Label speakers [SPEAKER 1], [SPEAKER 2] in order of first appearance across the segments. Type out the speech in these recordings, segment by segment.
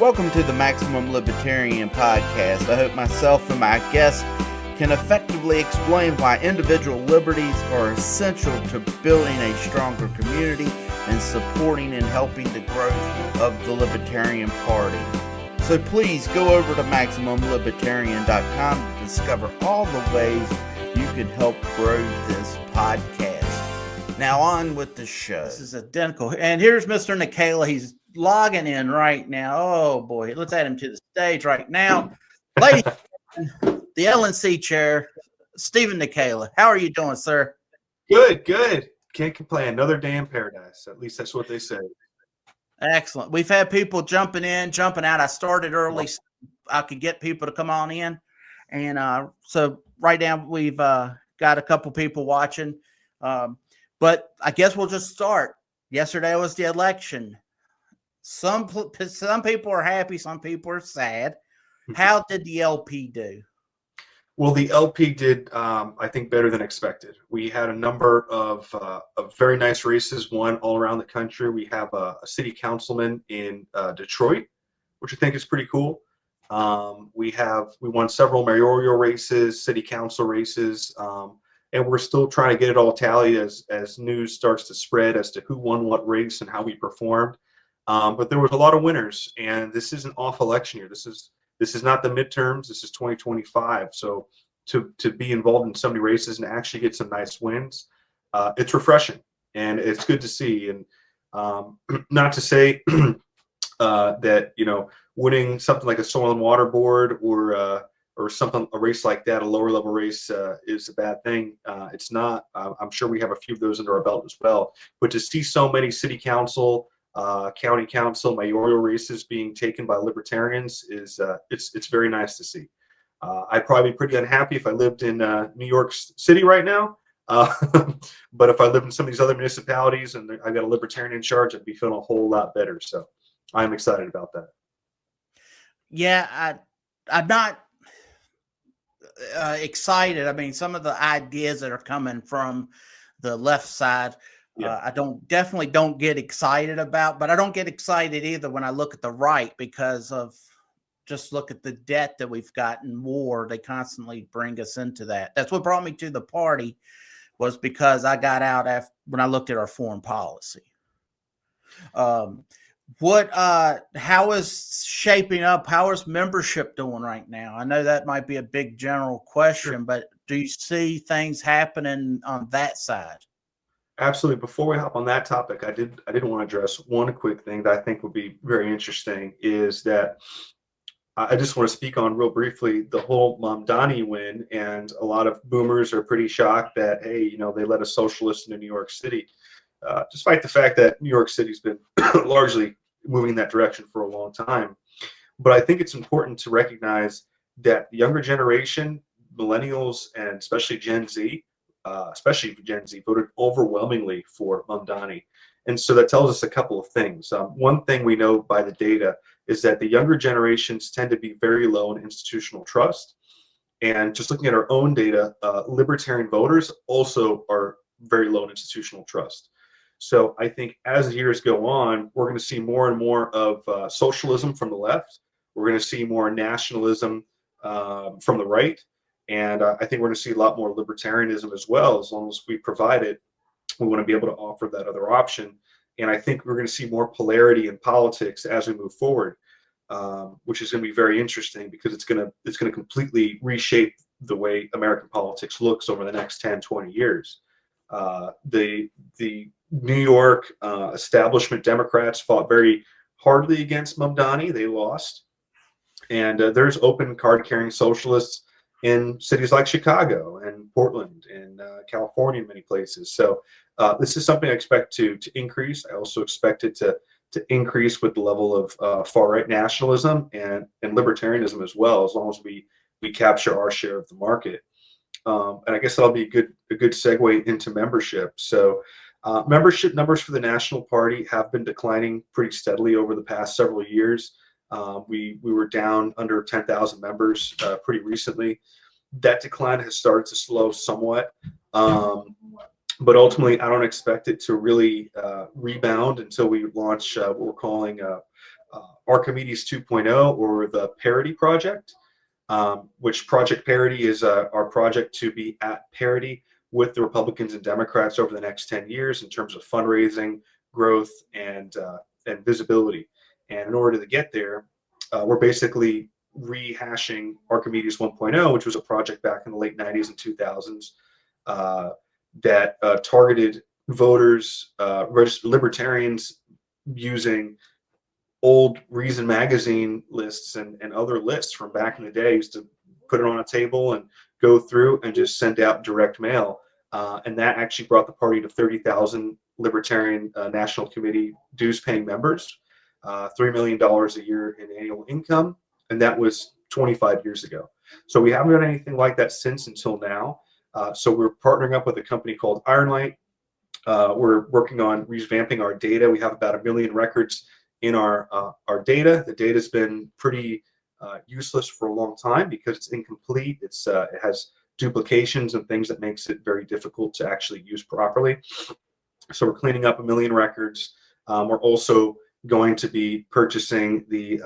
[SPEAKER 1] Welcome to the Maximum Libertarian Podcast. I hope myself and my guests can effectively explain why individual liberties are essential to building a stronger community and supporting and helping the growth of the Libertarian Party. So please go over to MaximumLibertarian.com to discover all the ways you can help grow this podcast. Now on with the show. This is identical. And here's Mr. Nekhaila. He's logging in right now. Oh boy, let's add him to the stage right now. Ladies and gentlemen, the LNC chair, Steven Nekhaila. How are you doing, sir?
[SPEAKER 2] Good. Can't complain. Another day in paradise. At least that's what they say.
[SPEAKER 1] Excellent. We've had people jumping in, jumping out. I started early so I could get people to come on in. And so right now we've got a couple people watching. But I guess we'll just start. Yesterday was the election. Some people are happy, some people are sad. How did the LP do?
[SPEAKER 2] Well, the LP did, I think, better than expected. We had a number of very nice races won all around the country. We have a city councilman in Detroit, which I think is pretty cool. We won several mayoral races, city council races, and we're still trying to get it all tallied as news starts to spread as to who won what race and how we performed. But there was a lot of winners, and this is an off election year. This is not the midterms. This is 2025. So to be involved in so many races and actually get some nice wins, it's refreshing and it's good to see. And not to say that winning something like a soil and water board or a race like that, a lower level race, is a bad thing. It's not. I'm sure we have a few of those under our belt as well. But to see so many city council, county council, mayoral races being taken by libertarians is it's very nice to see. I'd probably be pretty unhappy if I lived in New York City right now, but if I lived in some of these other municipalities and I got a libertarian in charge, I'd be feeling a whole lot better. So I'm excited about that.
[SPEAKER 1] Yeah, I'm not excited. I mean, some of the ideas that are coming from the left side, I definitely don't get excited about, but I don't get excited either when I look at the right because of just look at the debt that we've got in war. They constantly bring us into that. That's what brought me to the party, was because I got out when I looked at our foreign policy. How is shaping up? How is membership doing right now? I know that might be a big general question, but do you see things happening on that side?
[SPEAKER 2] Absolutely. Before we hop on that topic, I did want to address one quick thing that I think would be very interesting, is that I just want to speak on real briefly the whole Mamdani win. And a lot of boomers are pretty shocked that, hey, they let a socialist into New York City, despite the fact that New York City's been largely moving in that direction for a long time. But I think it's important to recognize that the younger generation, millennials, and especially Gen Z, voted overwhelmingly for Mamdani. And so that tells us a couple of things. One thing we know by the data is that the younger generations tend to be very low in institutional trust. And just looking at our own data, libertarian voters also are very low in institutional trust. So I think as the years go on, we're going to see more and more of socialism from the left. We're going to see more nationalism from the right. And I think we're going to see a lot more libertarianism as well. As long as we provide it, we want to be able to offer that other option. And I think we're going to see more polarity in politics as we move forward, which is going to be very interesting because it's going to completely reshape the way American politics looks over the next 10, 20 years. The New York establishment Democrats fought very hardly against Mamdani. They lost. And there's open card-carrying socialists in cities like Chicago and Portland and California and many places. So this is something I expect to increase. I also expect it to increase with the level of far-right nationalism and libertarianism as well, as long as we capture our share of the market. And I guess that'll be a good segue into membership. So membership numbers for the National Party have been declining pretty steadily over the past several years. We were down under 10,000 members pretty recently. That decline has started to slow somewhat. but ultimately, I don't expect it to really rebound until we launch what we're calling Archimedes 2.0, or the Parity Project, which Project Parity is our project to be at parity with the Republicans and Democrats over the next 10 years in terms of fundraising, growth, and visibility. And in order to get there, we're basically rehashing Archimedes 1.0, which was a project back in the late 90s and 2000s that targeted voters, registered libertarians, using old Reason magazine lists and other lists from back in the day. Used to put it on a table and go through and just send out direct mail. And that actually brought the party to 30,000 Libertarian National Committee dues-paying members, $3 million a year in annual income, and that was 25 years ago. So we haven't done anything like that since until now. So we're partnering up with a company called Ironlight. We're working on revamping our data. We have about 1 million records in our data. The data's been pretty useless for a long time because it's incomplete. It has duplications and things that makes it very difficult to actually use properly. So we're cleaning up 1 million records. We're also going to be purchasing the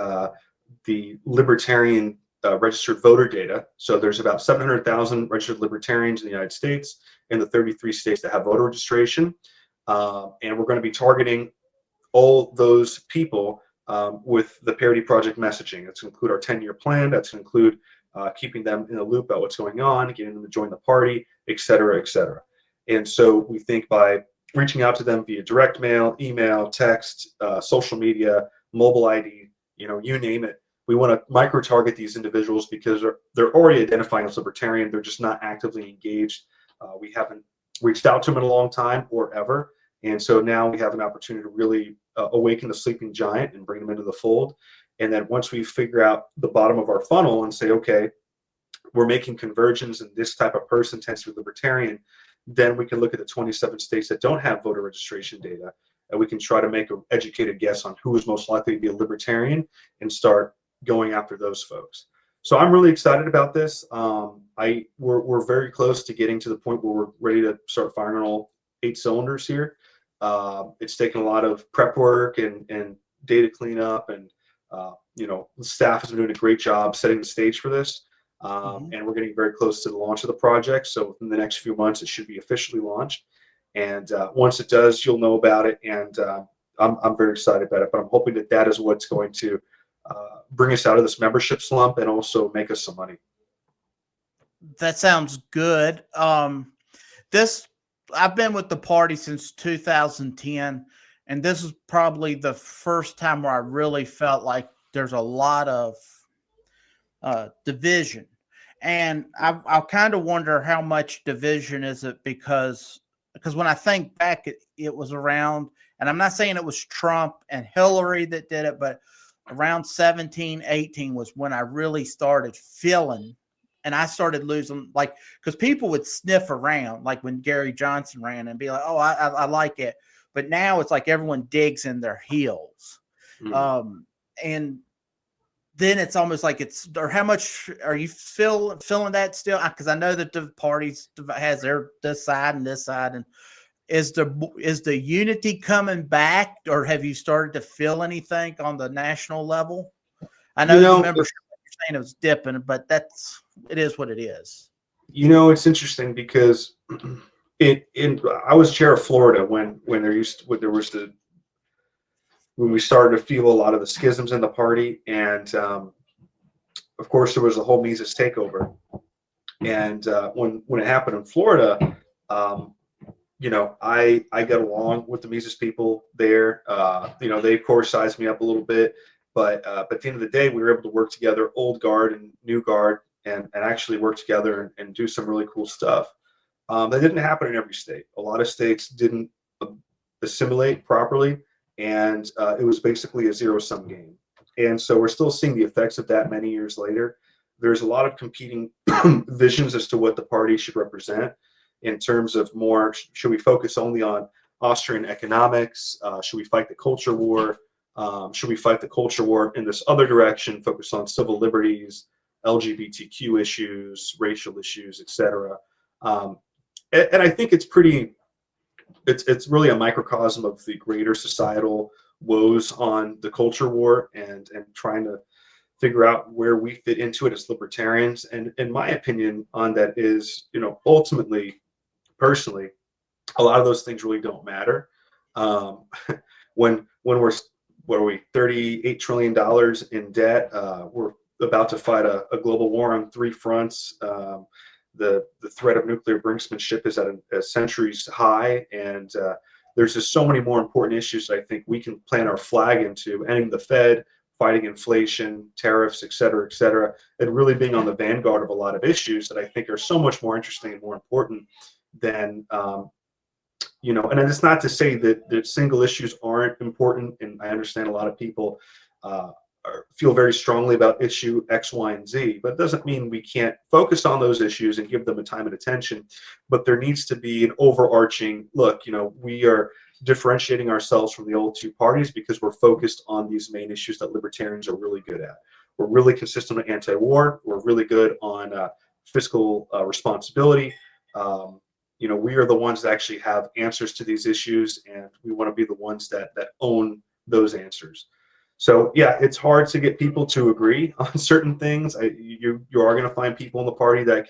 [SPEAKER 2] Libertarian registered voter data. So there's about 700,000 registered libertarians in the United States in the 33 states that have voter registration. And we're going to be targeting all those people with the Parity Project messaging. That's going to include our 10-year plan. That's going to include keeping them in the loop about what's going on, getting them to join the party, et cetera, et cetera. And so we think by reaching out to them via direct mail, email, text, social media, mobile ID, you name it, we want to micro-target these individuals because they're already identifying as libertarian. They're just not actively engaged. We haven't reached out to them in a long time or ever. And so now we have an opportunity to really awaken the sleeping giant and bring them into the fold. And then once we figure out the bottom of our funnel and say, okay, we're making conversions and this type of person tends to be libertarian, then we can look at the 27 states that don't have voter registration data, and we can try to make an educated guess on who is most likely to be a libertarian and start going after those folks. So I'm really excited about this. We're very close to getting to the point where we're ready to start firing on all 8 cylinders here. It's taken a lot of prep work and data cleanup, and the staff has been doing a great job setting the stage for this. And we're getting very close to the launch of the project. So within the next few months, it should be officially launched. And once it does, you'll know about it. And I'm very excited about it. But I'm hoping that is what's going to bring us out of this membership slump and also make us some money.
[SPEAKER 3] That sounds good. I've been with the party since 2010, and this is probably the first time where I really felt like there's a lot of division. And I'll kind of wonder how much division is it, because when I think back, it was around, and I'm not saying it was Trump and Hillary that did it, but around 17, 18 was when I really started feeling, and I started losing, like, because people would sniff around, like when Gary Johnson ran, and be like, oh, I like it. But now it's like everyone digs in their heels. And then it's almost like or how much are you feeling that still? Because I know that the parties has this side and this side, and is the unity coming back, or have you started to feel anything on the national level? I know the membership, you're saying it was dipping, but it is what it is.
[SPEAKER 2] It's interesting because I was chair of Florida when we started to feel a lot of the schisms in the party, and of course there was the whole Mises takeover. And when it happened in Florida, I got along with the Mises people there. They of course sized me up a little bit, but at the end of the day, we were able to work together, old guard and new guard, and actually work together and do some really cool stuff. That didn't happen in every state. A lot of states didn't assimilate properly, and it was basically a zero-sum game. And so we're still seeing the effects of that many years later. There's a lot of competing visions as to what the party should represent in terms of more, should we focus only on Austrian economics? Should we fight the culture war? Should we fight the culture war in this other direction, focus on civil liberties, LGBTQ issues, racial issues, etc.? And I think it's pretty it's really a microcosm of the greater societal woes on the culture war, and trying to figure out where we fit into it as libertarians. And in my opinion on that is, ultimately, personally, a lot of those things really don't matter. Um, when we're, what are we, $38 trillion in debt? We're about to fight a global war on three fronts. The threat of nuclear brinksmanship is at a centuries high, and there's just so many more important issues that I think we can plant our flag into: ending the Fed, fighting inflation, tariffs, et cetera, and really being on the vanguard of a lot of issues that I think are so much more interesting and more important than, and it's not to say that single issues aren't important, and I understand a lot of people feel very strongly about issue X, Y, and Z, but it doesn't mean we can't focus on those issues and give them the time and attention. But there needs to be an overarching look. We are differentiating ourselves from the old two parties because we're focused on these main issues that libertarians are really good at. We're really consistent on anti-war. We're really good on fiscal responsibility. We are the ones that actually have answers to these issues, and we want to be the ones that own those answers. So yeah, it's hard to get people to agree on certain things. You are going to find people in the party that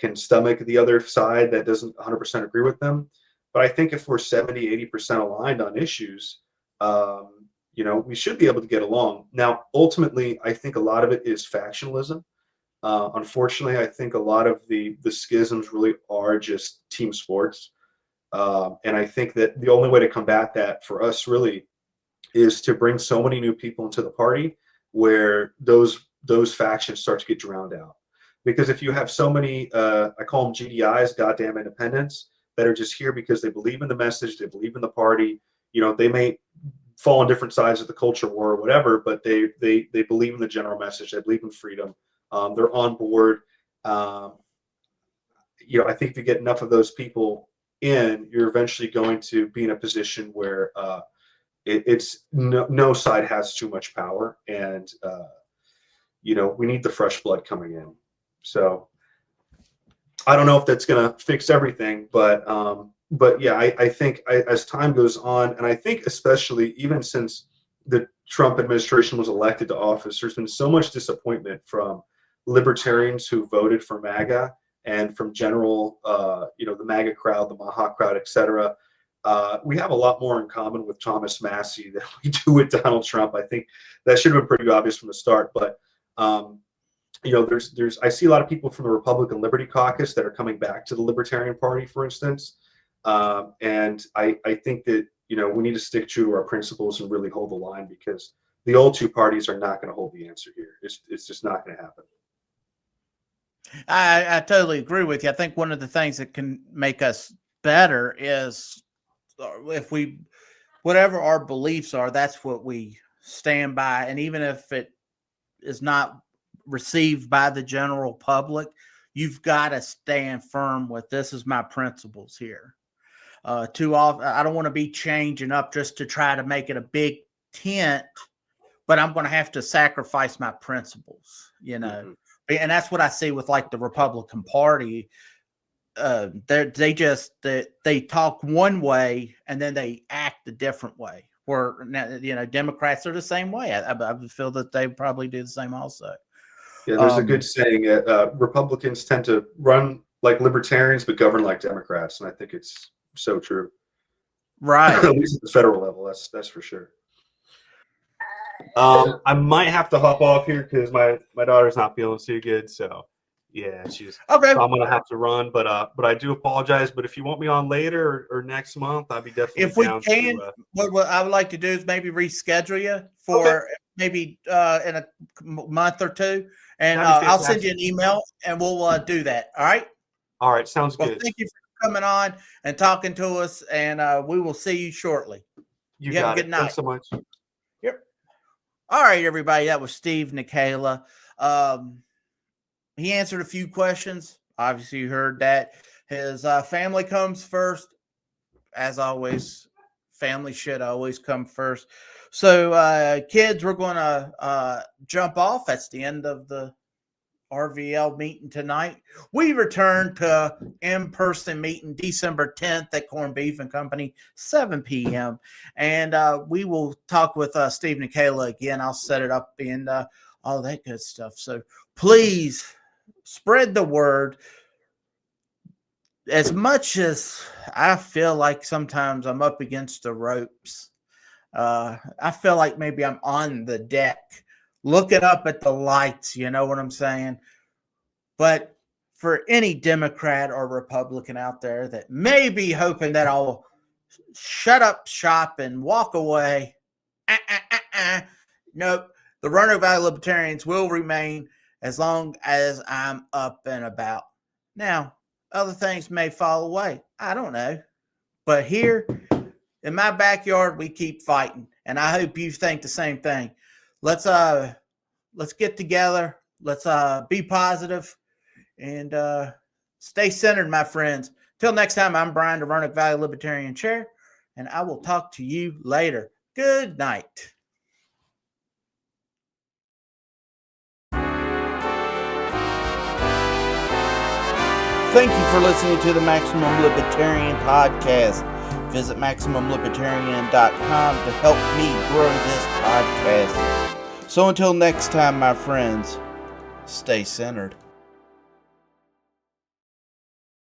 [SPEAKER 2] can stomach the other side that doesn't 100% agree with them. But I think if we're 70-80% aligned on issues, we should be able to get along. Now, ultimately, I think a lot of it is factionalism. Unfortunately, I think a lot of the schisms really are just team sports. And I think that the only way to combat that for us really is to bring so many new people into the party where those factions start to get drowned out. Because if you have so many, I call them GDIs, goddamn independents, that are just here because they believe in the message, they believe in the party. They may fall on different sides of the culture war or whatever, but they believe in the general message. They believe in freedom. They're on board. I think if you get enough of those people in, you're eventually going to be in a position where it's no side has too much power, and we need the fresh blood coming in. So I don't know if that's going to fix everything, but yeah, I think as time goes on, and I think especially even since the Trump administration was elected to office, there's been so much disappointment from libertarians who voted for MAGA and from general, the MAGA crowd, the Maha crowd, et cetera. We have a lot more in common with Thomas Massey than we do with Donald Trump. I think that should have been pretty obvious from the start. But I see a lot of people from the Republican Liberty Caucus that are coming back to the Libertarian Party, for instance. And I think that we need to stick true to our principles and really hold the line, because the old two parties are not going to hold the answer here. It's just not going to happen.
[SPEAKER 3] I totally agree with you. I think one of the things that can make us better is if whatever our beliefs are, that's what we stand by. And even if it is not received by the general public, you've got to stand firm with, this is my principles here. Too often, I don't want to be changing up just to try to make it a big tent, but I'm going to have to sacrifice my principles, Mm-hmm. And that's what I see with like the Republican Party. They talk one way and then they act a different way. Where Democrats are the same way. I feel that they probably do the same also.
[SPEAKER 2] Yeah, there's a good saying: Republicans tend to run like libertarians but govern like Democrats, and I think it's so true.
[SPEAKER 3] Right.
[SPEAKER 2] At least at the federal level, that's for sure. I might have to hop off here because my daughter's not feeling too good. So yeah, she's okay. So I'm gonna have to run, but I do apologize. But if you want me on later or next month, I'd be definitely. If we can,
[SPEAKER 3] what I would like to do is maybe reschedule you for maybe in a month or two, and I'll send you an email and we'll do that. All right.
[SPEAKER 2] All right, sounds good.
[SPEAKER 3] Thank you for coming on and talking to us, and we will see you shortly.
[SPEAKER 2] You have a good night. Thanks so much.
[SPEAKER 3] Yep. All right, everybody. That was Steve Nekhaila. He answered a few questions. Obviously, you heard that. His family comes first. As always, family should always come first. So, kids, we're going to jump off. That's the end of the RVL meeting tonight. We return to in-person meeting December 10th at Corned Beef and Company, 7 p.m. And we will talk with Steve Nekhaila again. I'll set it up and all that good stuff. So please spread the word. As much as I feel like sometimes I'm up against the ropes, I feel like maybe I'm on the deck looking up at the lights, you know what I'm saying? But for any Democrat or Republican out there that may be hoping that I'll shut up shop and walk away, nope, the Roanoke Valley Libertarians will remain as long as I'm up and about. Now, other things may fall away. I don't know. But here in my backyard, we keep fighting. And I hope you think the same thing. Let's get together. Let's be positive and stay centered, my friends. Till next time, I'm Brian, the Roanoke Valley Libertarian Chair, and I will talk to you later. Good night.
[SPEAKER 1] Thank you for listening to the Maximum Libertarian Podcast. Visit MaximumLibertarian.com to help me grow this podcast. So until next time, my friends, stay centered.